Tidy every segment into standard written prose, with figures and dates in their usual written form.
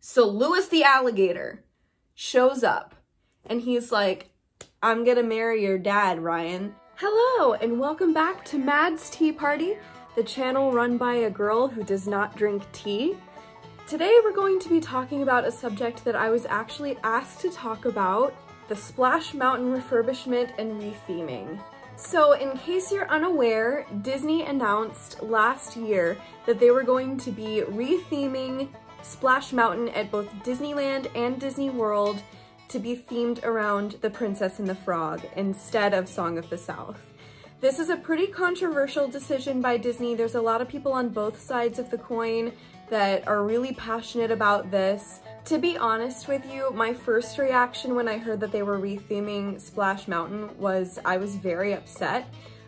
So Louis the alligator shows up and he's like, I'm gonna marry your dad, Ryan. Hello and welcome back to Mad's Tea Party, the channel run by a girl who does not drink tea. Today we're going to be talking about a subject that I was actually asked to talk about, the Splash Mountain refurbishment and retheming. So in case you're unaware, Disney announced last year that they were going to be retheming Splash Mountain at both Disneyland and Disney World to be themed around The Princess and the Frog instead of Song of the South. This is a pretty controversial decision by Disney. There's a lot of people on both sides of the coin that are really passionate about this. To be honest with you, my first reaction when I heard that they were retheming Splash Mountain was I was very upset.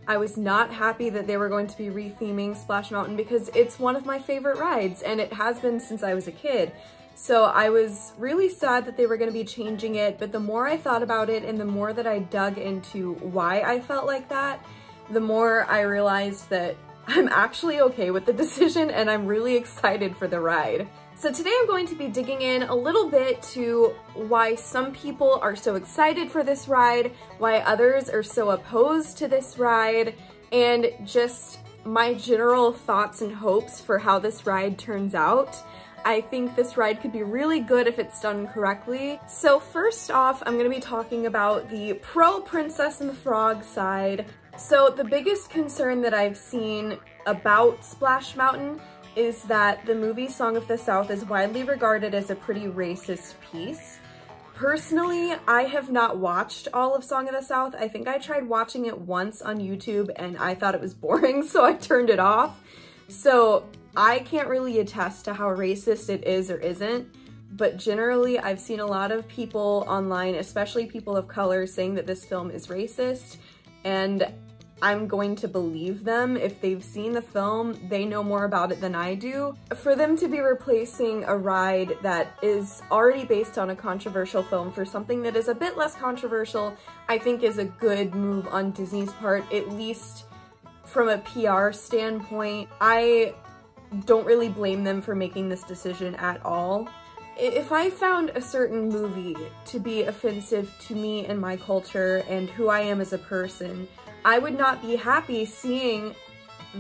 I was not happy that they were going to be retheming Splash Mountain because it's one of my favorite rides and it has been since I was a kid. So I was really sad that they were going to be changing it, but the more I thought about it and the more that I dug into why I felt like that, the more I realized that I'm actually okay with the decision and I'm really excited for the ride. So today I'm going to be digging in a little bit to why some people are so excited for this ride, why others are so opposed to this ride, and just my general thoughts and hopes for how this ride turns out. I think this ride could be really good if it's done correctly. So first off, I'm going to be talking about the pro Princess and the Frog side. So the biggest concern that I've seen about Splash Mountain is that the movie Song of the South is widely regarded as a pretty racist piece. Personally, I have not watched all of Song of the South. I think I tried watching it once on YouTube and I thought it was boring, so I turned it off. So I can't really attest to how racist it is or isn't, but generally I've seen a lot of people online, especially people of color, saying that this film is racist, and I'm going to believe them. If they've seen the film, they know more about it than I do. For them to be replacing a ride that is already based on a controversial film for something that is a bit less controversial, I think is a good move on Disney's part, at least from a PR standpoint. I don't really blame them for making this decision at all. If I found a certain movie to be offensive to me and my culture and who I am as a person, I would not be happy seeing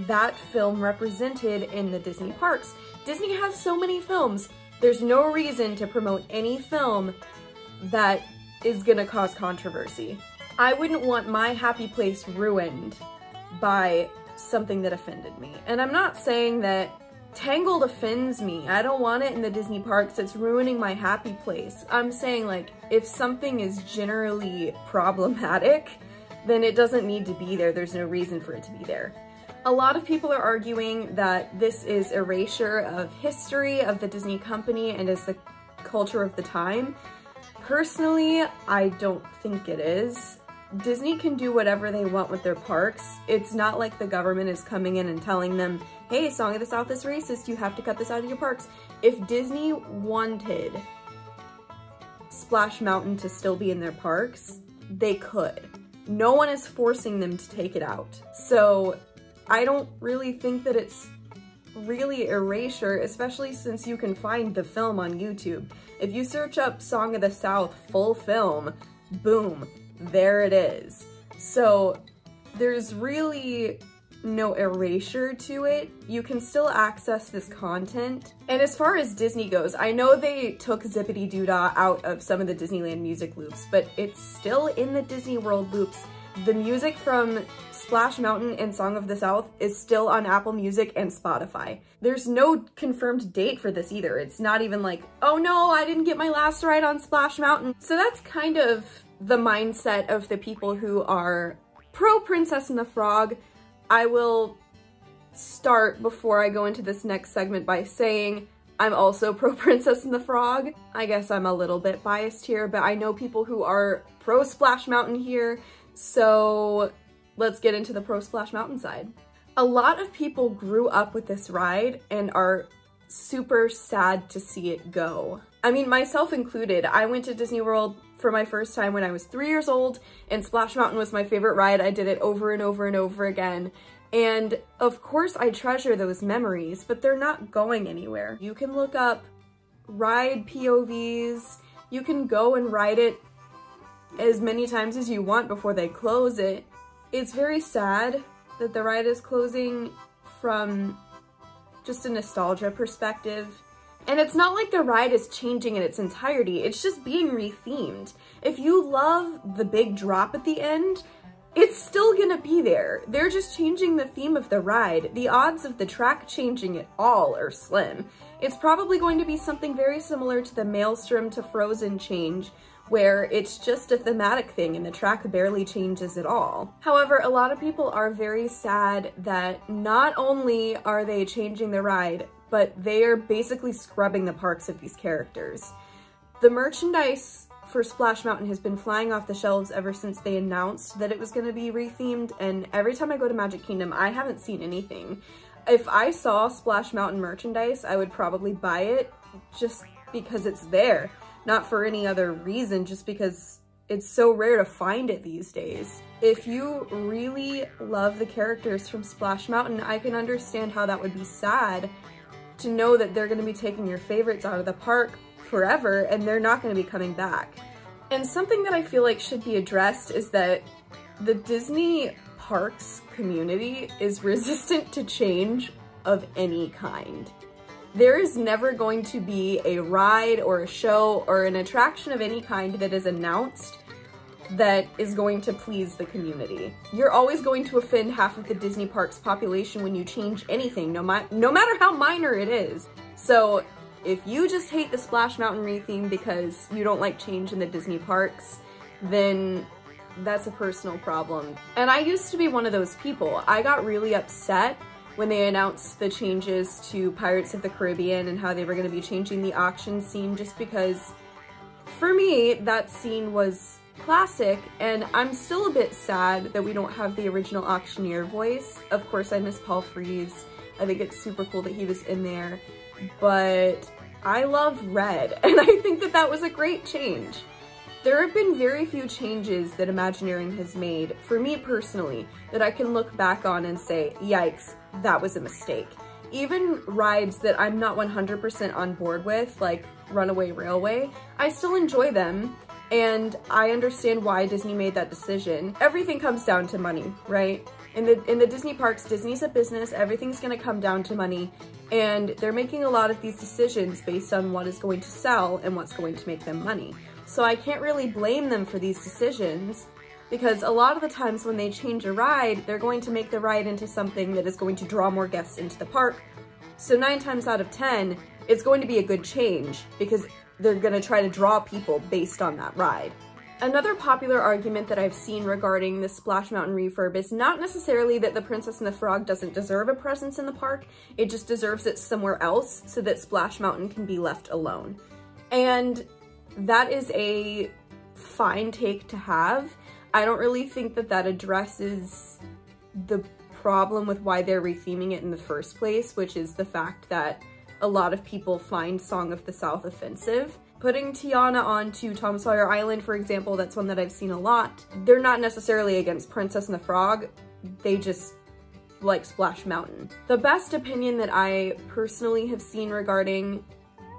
that film represented in the Disney parks. Disney has so many films. There's no reason to promote any film that is gonna cause controversy. I wouldn't want my happy place ruined by something that offended me. And I'm not saying that Tangled offends me. I don't want it in the Disney parks. It's ruining my happy place. I'm saying, like, if something is generally problematic, then it doesn't need to be there. There's no reason for it to be there. A lot of people are arguing that this is erasure of history of the Disney company and is the culture of the time. Personally, I don't think it is. Disney can do whatever they want with their parks. It's not like the government is coming in and telling them, hey, Song of the South is racist, you have to cut this out of your parks. If Disney wanted Splash Mountain to still be in their parks, they could. No one is forcing them to take it out. So I don't really think that it's really erasure, especially since you can find the film on YouTube. If you search up Song of the South full film, boom, there it is. So there's really no erasure to it. You can still access this content. And as far as Disney goes, I know they took Zippity Doo Dah out of some of the Disneyland music loops, but it's still in the Disney World loops. The music from Splash Mountain and Song of the South is still on Apple Music and Spotify. There's no confirmed date for this either. It's not even like, oh no, I didn't get my last ride on Splash Mountain. So that's kind of the mindset of the people who are pro Princess and the Frog. I will start before I go into this next segment by saying I'm also pro Princess and the Frog. I guess I'm a little bit biased here, but I know people who are pro Splash Mountain here, so let's get into the pro Splash Mountain side. A lot of people grew up with this ride and are super sad to see it go. I mean, myself included. I went to Disney World for my first time when I was 3 years old, and Splash Mountain was my favorite ride. I did it over and over and over again. And of course I treasure those memories, but they're not going anywhere. You can look up ride POVs. You can go and ride it as many times as you want before they close it. It's very sad that the ride is closing from just a nostalgia perspective. And it's not like the ride is changing in its entirety, it's just being rethemed. If you love the big drop at the end, it's still gonna be there. They're just changing the theme of the ride. The odds of the track changing at all are slim. It's probably going to be something very similar to the Maelstrom to Frozen change, where it's just a thematic thing and the track barely changes at all. However, a lot of people are very sad that not only are they changing the ride, but they are basically scrubbing the parks of these characters. The merchandise for Splash Mountain has been flying off the shelves ever since they announced that it was going to be rethemed, and every time I go to Magic Kingdom, I haven't seen anything. If I saw Splash Mountain merchandise, I would probably buy it just because it's there, not for any other reason, just because it's so rare to find it these days. If you really love the characters from Splash Mountain, I can understand how that would be sad to know that they're going to be taking your favorites out of the park forever and they're not going to be coming back. And something that I feel like should be addressed is that the Disney parks community is resistant to change of any kind. There is never going to be a ride or a show or an attraction of any kind that is announced that is going to please the community. You're always going to offend half of the Disney parks population when you change anything, no matter how minor it is. So if you just hate the Splash Mountain retheme because you don't like change in the Disney parks, then that's a personal problem. And I used to be one of those people. I got really upset when they announced the changes to Pirates of the Caribbean and how they were going to be changing the auction scene, just because for me that scene was classic, and I'm still a bit sad that we don't have the original auctioneer voice. Of course, I miss Paul Frees. I think it's super cool that he was in there, but I love Red, and I think that that was a great change. There have been very few changes that Imagineering has made, for me personally, that I can look back on and say, yikes, that was a mistake. Even rides that I'm not 100% on board with, like Runaway Railway, I still enjoy them, and I understand why Disney made that decision. Everything comes down to money, right? In the Disney parks, Disney's a business, everything's gonna come down to money, and they're making a lot of these decisions based on what is going to sell and what's going to make them money. So I can't really blame them for these decisions, because a lot of the times when they change a ride, they're going to make the ride into something that is going to draw more guests into the park. So 9 times out of 10, it's going to be a good change, because they're gonna try to draw people based on that ride. Another popular argument that I've seen regarding the Splash Mountain refurb is not necessarily that the Princess and the Frog doesn't deserve a presence in the park, it just deserves it somewhere else so that Splash Mountain can be left alone. And that is a fine take to have. I don't really think that that addresses the problem with why they're retheming it in the first place, which is the fact that a lot of people find Song of the South offensive. Putting Tiana onto Tom Sawyer Island, for example, that's one that I've seen a lot. They're not necessarily against Princess and the Frog, they just like Splash Mountain. The best opinion that I personally have seen regarding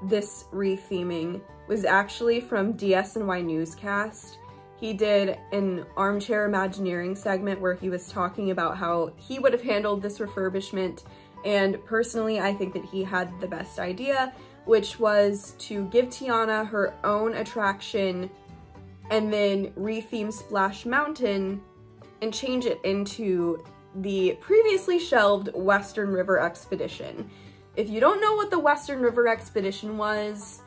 this retheming was actually from DSNY Newscast. He did an Armchair Imagineering segment where he was talking about how he would have handled this refurbishment, and personally I think that he had the best idea, which was to give Tiana her own attraction and then retheme Splash Mountain and change it into the previously shelved Western River Expedition. If you don't know what the Western River Expedition was,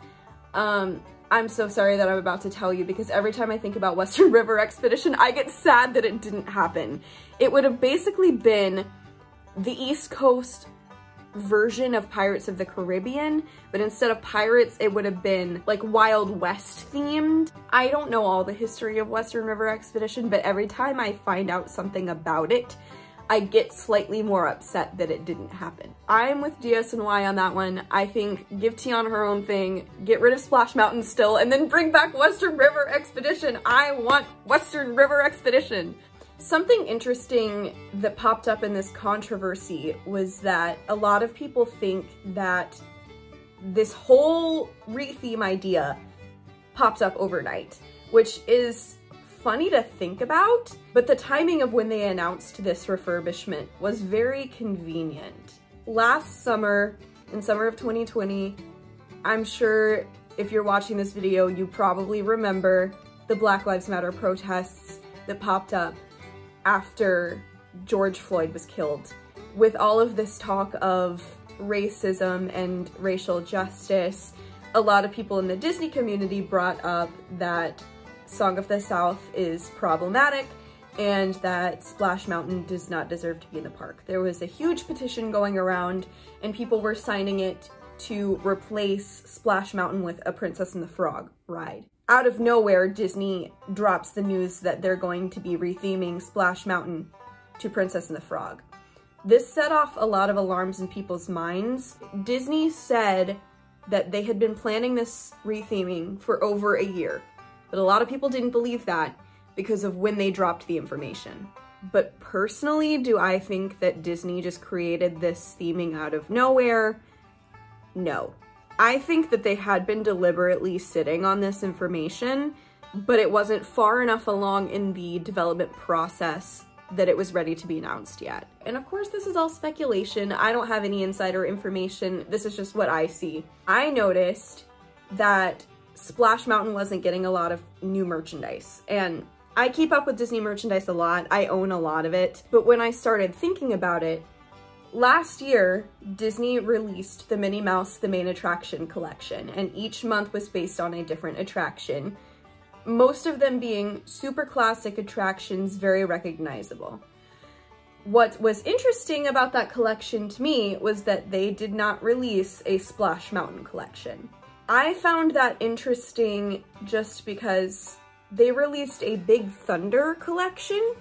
I'm so sorry that I'm about to tell you, because every time I think about Western River Expedition, I get sad that it didn't happen. It would have basically been the East Coast version of Pirates of the Caribbean, but instead of pirates, it would have been like Wild West themed. I don't know all the history of Western River Expedition, but every time I find out something about it, I get slightly more upset that it didn't happen. I'm with DSNY on that one. I think give Tiana her own thing, get rid of Splash Mountain still, and then bring back Western River Expedition. I want Western River Expedition. Something interesting that popped up in this controversy was that a lot of people think that this whole retheme idea popped up overnight, which is funny to think about, but the timing of when they announced this refurbishment was very convenient. Last summer, in summer of 2020, I'm sure if you're watching this video, you probably remember the Black Lives Matter protests that popped up after George Floyd was killed. With all of this talk of racism and racial justice, a lot of people in the Disney community brought up that Song of the South is problematic and that Splash Mountain does not deserve to be in the park. There was a huge petition going around and people were signing it to replace Splash Mountain with a Princess and the Frog ride. Out of nowhere, Disney drops the news that they're going to be retheming Splash Mountain to Princess and the Frog. This set off a lot of alarms in people's minds. Disney said that they had been planning this retheming for over a year, but a lot of people didn't believe that because of when they dropped the information. But personally, do I think that Disney just created this theming out of nowhere? No. I think that they had been deliberately sitting on this information, but it wasn't far enough along in the development process that it was ready to be announced yet. And of course, this is all speculation. I don't have any insider information. This is just what I see. I noticed that Splash Mountain wasn't getting a lot of new merchandise, and I keep up with Disney merchandise a lot. I own a lot of it, but when I started thinking about it, last year, Disney released the Minnie Mouse The Main Attraction collection, and each month was based on a different attraction, most of them being super classic attractions, very recognizable. What was interesting about that collection to me was that they did not release a Splash Mountain collection. I found that interesting just because they released a Big Thunder collection,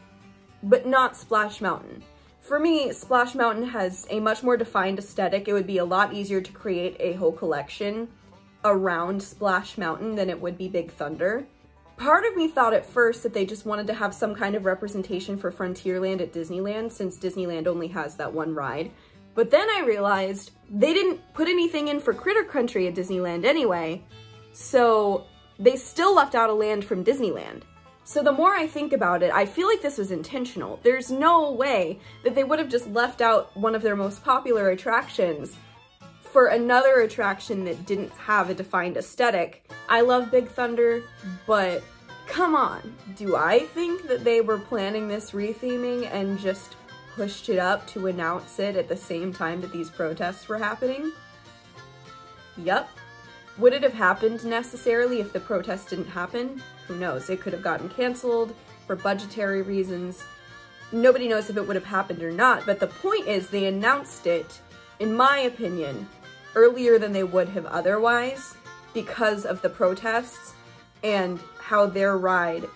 but not Splash Mountain. For me, Splash Mountain has a much more defined aesthetic. It would be a lot easier to create a whole collection around Splash Mountain than it would be Big Thunder. Part of me thought at first that they just wanted to have some kind of representation for Frontierland at Disneyland, since Disneyland only has that one ride. But then I realized they didn't put anything in for Critter Country at Disneyland anyway, so they still left out a land from Disneyland. So the more I think about it, I feel like this was intentional. There's no way that they would have just left out one of their most popular attractions for another attraction that didn't have a defined aesthetic. I love Big Thunder, but come on. Do I think that they were planning this retheming and just pushed it up to announce it at the same time that these protests were happening? Yup. Would it have happened necessarily if the protest didn't happen? Who knows? It could have gotten canceled for budgetary reasons. Nobody knows if it would have happened or not, but the point is they announced it, in my opinion, earlier than they would have otherwise because of the protests and how their ride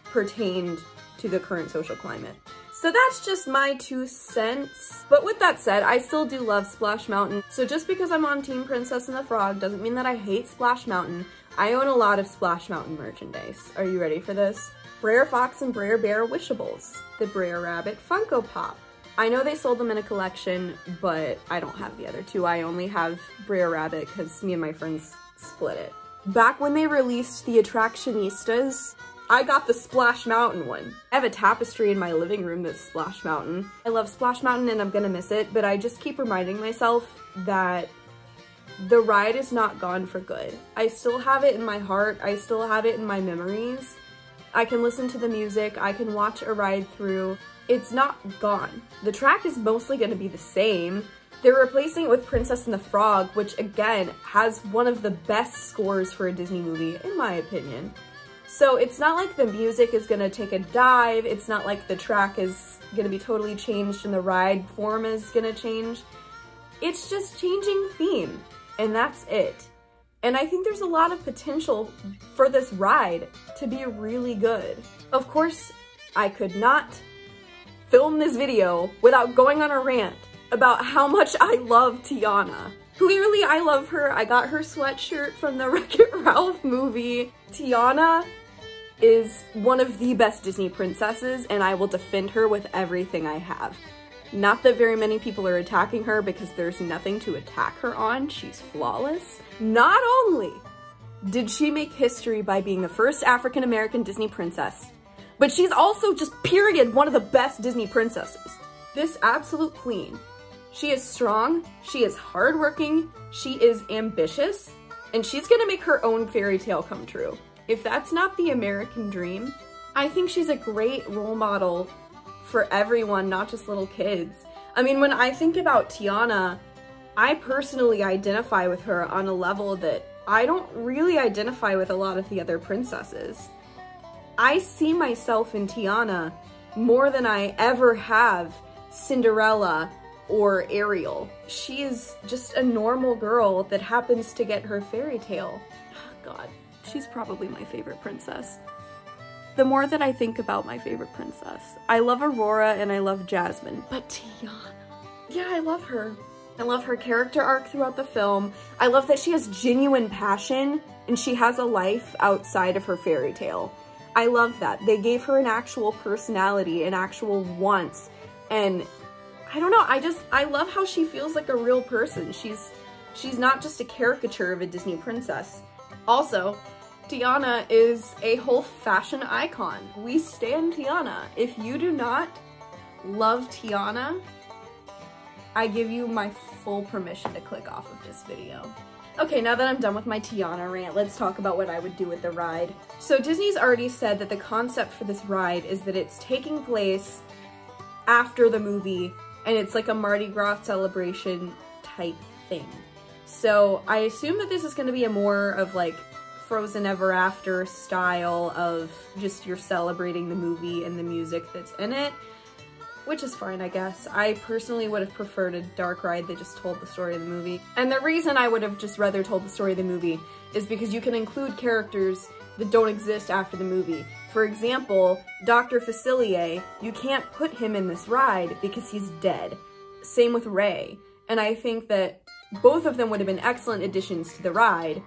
pertained to the current social climate. So that's just my 2 cents. But with that said, I still do love Splash Mountain. So just because I'm on Team Princess and the Frog doesn't mean that I hate Splash Mountain. I own a lot of Splash Mountain merchandise. Are you ready for this? Brer Fox and Brer Bear Wishables. The Brer Rabbit Funko Pop. I know they sold them in a collection, but I don't have the other 2. I only have Brer Rabbit because me and my friends split it. Back when they released the Attractionistas, I got the Splash Mountain one. I have a tapestry in my living room that's Splash Mountain. I love Splash Mountain and I'm gonna miss it, but I just keep reminding myself that the ride is not gone for good. I still have it in my heart. I still have it in my memories. I can listen to the music. I can watch a ride through. It's not gone. The track is mostly gonna be the same. They're replacing it with Princess and the Frog, which again has one of the best scores for a Disney movie, in my opinion. So it's not like the music is gonna take a dive. It's not like the track is gonna be totally changed and the ride form is gonna change. It's just changing theme, and that's it. And I think there's a lot of potential for this ride to be really good. Of course, I could not film this video without going on a rant about how much I love Tiana. Clearly, I love her. I got her sweatshirt from the Wreck-It Ralph movie. Tiana is one of the best Disney princesses, and I will defend her with everything I have. Not that very many people are attacking her because there's nothing to attack her on. She's flawless. Not only did she make history by being the first African-American Disney princess, but she's also just period one of the best Disney princesses. This absolute queen. She is strong, she is hardworking, she is ambitious, and she's gonna make her own fairy tale come true. If that's not the American dream, I think she's a great role model for everyone, not just little kids. I mean, when I think about Tiana, I personally identify with her on a level that I don't really identify with a lot of the other princesses. I see myself in Tiana more than I ever have Cinderella or Ariel. She is just a normal girl that happens to get her fairy tale. God, she's probably my favorite princess. The more that I think about my favorite princess, I love Aurora and I love Jasmine, but Tiana, yeah, I love her. I love her character arc throughout the film. I love that she has genuine passion and she has a life outside of her fairy tale. I love that. They gave her an actual personality, an actual wants, and I don't know, I love how she feels like a real person. She's not just a caricature of a Disney princess. Also, Tiana is a whole fashion icon. We stan Tiana. If you do not love Tiana, I give you my full permission to click off of this video. Okay, now that I'm done with my Tiana rant, let's talk about what I would do with the ride. So Disney's already said that the concept for this ride is that it's taking place after the movie, and it's like a Mardi Gras celebration type thing. So I assume that this is going to be a more of like Frozen Ever After style of just you're celebrating the movie and the music that's in it, which is fine, I guess. I personally would have preferred a dark ride that just told the story of the movie. And the reason I would have just rather told the story of the movie is because you can include characters that don't exist after the movie. For example, Dr. Facilier, you can't put him in this ride because he's dead. Same with Ray. And I think that both of them would have been excellent additions to the ride,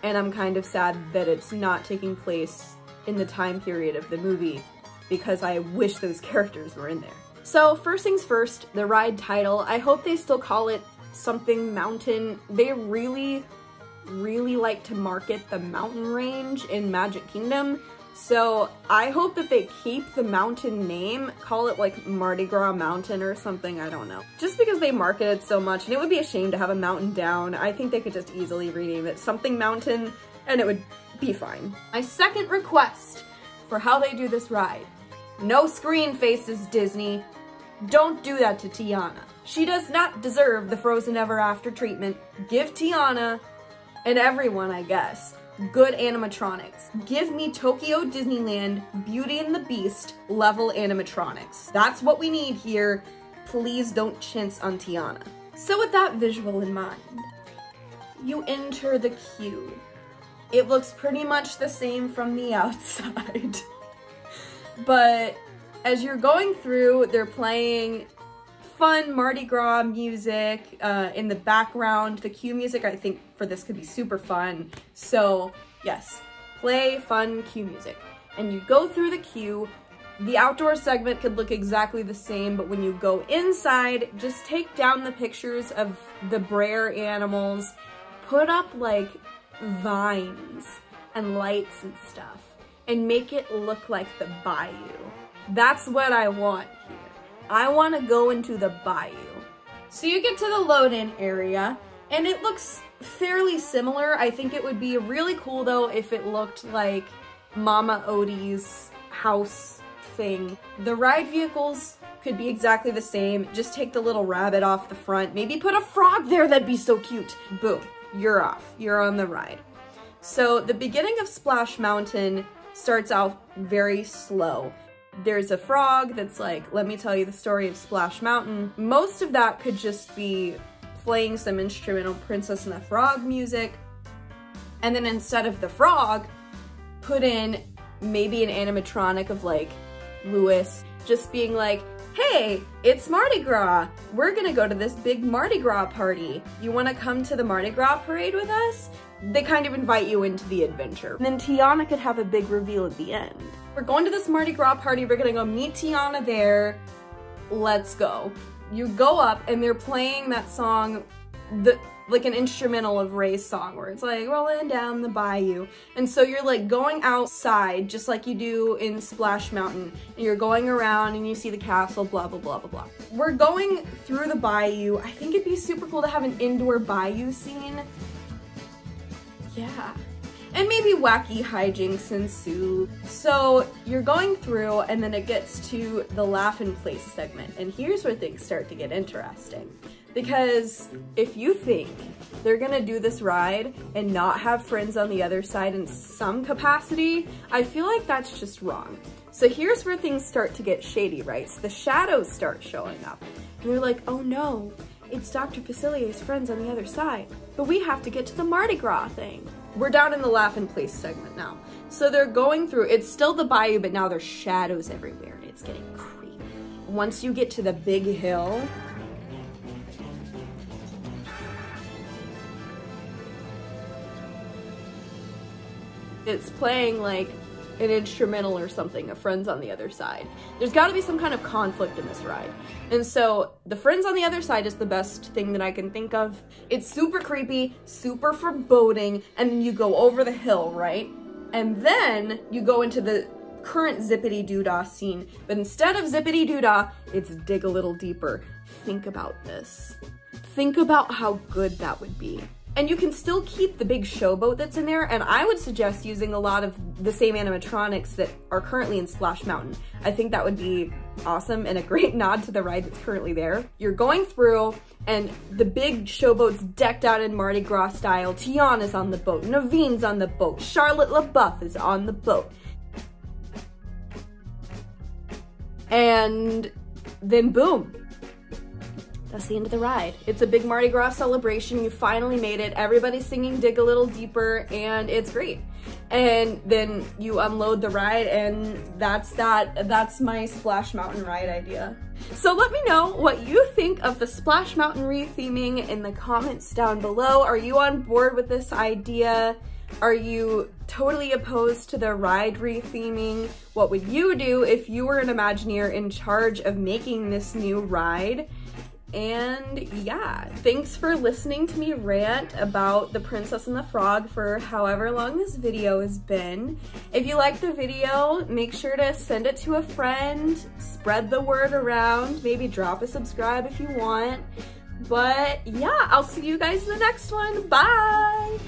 and I'm kind of sad that it's not taking place in the time period of the movie because I wish those characters were in there. So first things first, the ride title, I hope they still call it something mountain. They really like to market the mountain range in Magic Kingdom, so I hope that they keep the mountain name, call it like Mardi Gras Mountain or something, I don't know. Just because they market it so much, and it would be a shame to have a mountain down, I think they could just easily rename it something mountain and it would be fine. My second request for how they do this ride, no screen faces, Disney. Don't do that to Tiana. She does not deserve the Frozen Ever After treatment. Give Tiana, and everyone, I guess, good animatronics. Give me Tokyo Disneyland Beauty and the Beast level animatronics. That's what we need here. Please don't chintz on Tiana. So with that visual in mind, you enter the queue. It looks pretty much the same from the outside. But as you're going through, they're playing fun Mardi Gras music in the background. The queue music, I think, for this could be super fun. So yes, play fun queue music. And you go through the queue. The outdoor segment could look exactly the same, but when you go inside, just take down the pictures of the Brer animals, put up like vines and lights and stuff, and make it look like the bayou. That's what I want here. I want to go into the bayou. So you get to the load-in area, and it looks fairly similar. I think it would be really cool though if it looked like Mama Odie's house thing. The ride vehicles could be exactly the same. Just take the little rabbit off the front. Maybe put a frog there, that'd be so cute. Boom, you're off. You're on the ride. So the beginning of Splash Mountain starts out very slow. There's a frog that's like, let me tell you the story of Splash Mountain. Most of that could just be playing some instrumental Princess and the Frog music. And then instead of the frog, put in maybe an animatronic of like Louis just being like, hey, it's Mardi Gras. We're gonna go to this big Mardi Gras party. You wanna come to the Mardi Gras parade with us? They kind of invite you into the adventure. And then Tiana could have a big reveal at the end. We're going to this Mardi Gras party. We're gonna go meet Tiana there. Let's go. you go up and they're playing that song, like an instrumental of Ray's song where it's like rolling down the bayou. And so you're like going outside just like you do in Splash Mountain, and you're going around and you see the castle, blah, blah, blah, blah, blah. We're going through the bayou. I think it'd be super cool to have an indoor bayou scene. Yeah. And maybe wacky hijinks ensue. So you're going through and then it gets to the Laugh in Place segment. And here's where things start to get interesting. Because if you think they're gonna do this ride and not have friends on the other side in some capacity, I feel like that's just wrong. So here's where things start to get shady, right? So the shadows start showing up. And you're like, oh no, it's Dr. Facilier's friends on the other side. But we have to get to the Mardi Gras thing. We're down in the Laugh in Place segment now. So they're going through, it's still the bayou, but now there's shadows everywhere and it's getting creepy. Once you get to the big hill, it's playing like an instrumental or something of Friends on the Other Side. There's gotta be some kind of conflict in this ride. And so the Friends on the Other Side is the best thing that I can think of. It's super creepy, super foreboding, and then you go over the hill, right? And then you go into the current Zippity Doo-Dah scene, but instead of Zippity Doo-Dah, it's Dig a Little Deeper. Think about this. Think about how good that would be. And you can still keep the big showboat that's in there, and I would suggest using a lot of the same animatronics that are currently in Splash Mountain. I think that would be awesome and a great nod to the ride that's currently there. You're going through, and the big showboat's decked out in Mardi Gras style. Tiana's on the boat, Naveen's on the boat, Charlotte LaBeouf is on the boat. And then boom. That's the end of the ride. It's a big Mardi Gras celebration. You finally made it. Everybody's singing Dig a Little Deeper, and it's great. And then you unload the ride, and that's that. That's my Splash Mountain ride idea. So let me know what you think of the Splash Mountain retheming in the comments down below. Are you on board with this idea? Are you totally opposed to the ride retheming? What would you do if you were an Imagineer in charge of making this new ride? And yeah, thanks for listening to me rant about The Princess and the Frog for however long this video has been. If you liked the video, make sure to send it to a friend, spread the word around, maybe drop a subscribe if you want. But yeah, I'll see you guys in the next one. Bye!